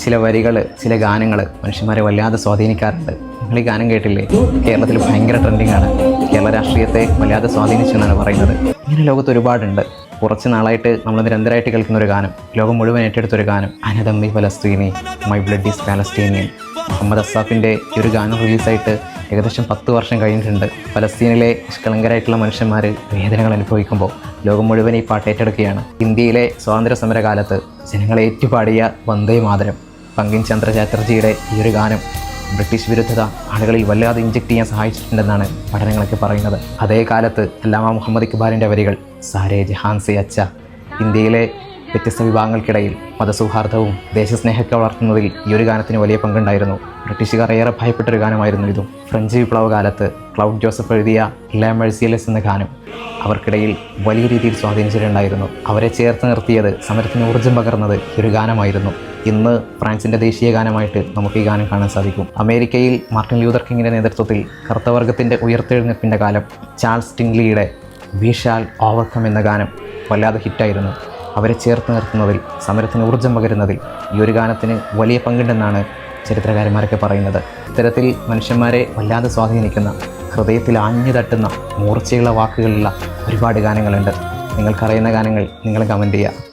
ചില വരികൾ, ചില ഗാനങ്ങൾ മനുഷ്യന്മാരെ വല്ലാതെ സ്വാധീനിക്കാറുണ്ട്. നിങ്ങൾ ഈ ഗാനം കേട്ടില്ലേ? കേരളത്തിൽ ഭയങ്കര ട്രെൻഡിങ് ആണ്. കേരള രാഷ്ട്രീയത്തെ വല്ലാതെ സ്വാധീനിച്ചു എന്നാണ് പറയുന്നത്. ഇങ്ങനെ ലോകത്ത് ഒരുപാടുണ്ട്. കുറച്ച് നാളായിട്ട് നമ്മൾ നിരന്തരമായിട്ട് കേൾക്കുന്ന ഒരു ഗാനം, ലോകം മുഴുവൻ ഏറ്റെടുത്തൊരു ഗാനം, അനദമ്മി ഫലസ്തീനി, my blood is Palestinian. Mohammed അസാഫിൻ്റെ ഈ ഒരു ഗാനം റിലീസായിട്ട് ഏകദേശം 10 വർഷം കഴിഞ്ഞിട്ടുണ്ട്. ഫലസ്തീനിലെ നിഷ്കളങ്കരായിട്ടുള്ള മനുഷ്യന്മാർ വേദനകൾ അനുഭവിക്കുമ്പോൾ ലോകം മുഴുവൻ ഈ പാട്ട് ഏറ്റെടുക്കുകയാണ്. ഇന്ത്യയിലെ സ്വാതന്ത്ര്യ സമര കാലത്ത് ജനങ്ങളെ ഏറ്റുപാടിയ വന്ദേ മാതരം, ബങ്കിം ചന്ദ്ര ചാറ്റർജിയുടെ ഈ ഒരു ഗാനം ബ്രിട്ടീഷ് വിരുദ്ധത ആളുകളിൽ വല്ലാതെ ഇഞ്ചക്ട് ചെയ്യാൻ സഹായിച്ചിട്ടുണ്ടെന്നാണ് പഠനങ്ങളൊക്കെ പറയുന്നത്. അതേ കാലത്ത് അല്ലാമ മുഹമ്മദ് ഇക്ബാലിൻ്റെ വരികൾ സാരേ ജഹാൻ സെ അച്ച ഇന്ത്യയിലെ വ്യത്യസ്ത വിഭാഗങ്ങൾക്കിടയിൽ മതസൗഹാർദ്ദവും ദേശസ്നേഹമൊക്കെ വളർത്തുന്നതിൽ ഈ ഒരു ഗാനത്തിന് വലിയ പങ്കുണ്ടായിരുന്നു. ബ്രിട്ടീഷുകാർ ഏറെ ഭയപ്പെട്ടൊരു ഗാനമായിരുന്നു ഇതും. ഫ്രഞ്ച് വിപ്ലവ കാലത്ത് ക്ലൗഡ് ജോസഫ് എഴുതിയ ലാ മെഴ്സിയലെസ് എന്ന ഗാനം അവർക്കിടയിൽ വലിയ രീതിയിൽ സ്വാധീനിച്ചിട്ടുണ്ടായിരുന്നു. അവരെ ചേർത്ത് നിർത്തിയത്, സമരത്തിന് ഊർജ്ജം പകർന്നത് ഈ ഒരു ഗാനമായിരുന്നു. ഇന്ന് ഫ്രാൻസിൻ്റെ ദേശീയ ഗാനമായിട്ട് നമുക്ക് ഈ ഗാനം കാണാൻ സാധിക്കും. അമേരിക്കയിൽ മാർട്ടിൻ ലൂതർ കിങ്ങിൻ്റെ നേതൃത്വത്തിൽ കറുത്തവർഗത്തിൻ്റെ ഉയർത്തെഴുന്നേൽപ്പിൻ്റെ കാലം ചാൾസ് ടിംഗ്ലിയുടെ വി ഷാൽ ഓവർകം എന്ന ഗാനം വല്ലാതെ ഹിറ്റായിരുന്നു. അവരെ ചേർത്ത് നിർത്തുന്നതിൽ, സമരത്തിന് ഊർജ്ജം പകരുന്നതിൽ ഈ ഒരു ഗാനത്തിന് വലിയ പങ്കുണ്ടെന്നാണ് ചരിത്രകാരന്മാരൊക്കെ പറയുന്നത്. ഇത്തരത്തിൽ മനുഷ്യന്മാരെ വല്ലാതെ സ്വാധീനിക്കുന്ന, ഹൃദയത്തിൽ ആഞ്ഞു തട്ടുന്ന, മൂർച്ചയുള്ള വാക്കുകളുള്ള ഒരുപാട് ഗാനങ്ങളുണ്ട്. നിങ്ങൾക്കറിയുന്ന ഗാനങ്ങൾ നിങ്ങൾ കമൻറ്റ് ചെയ്യുക.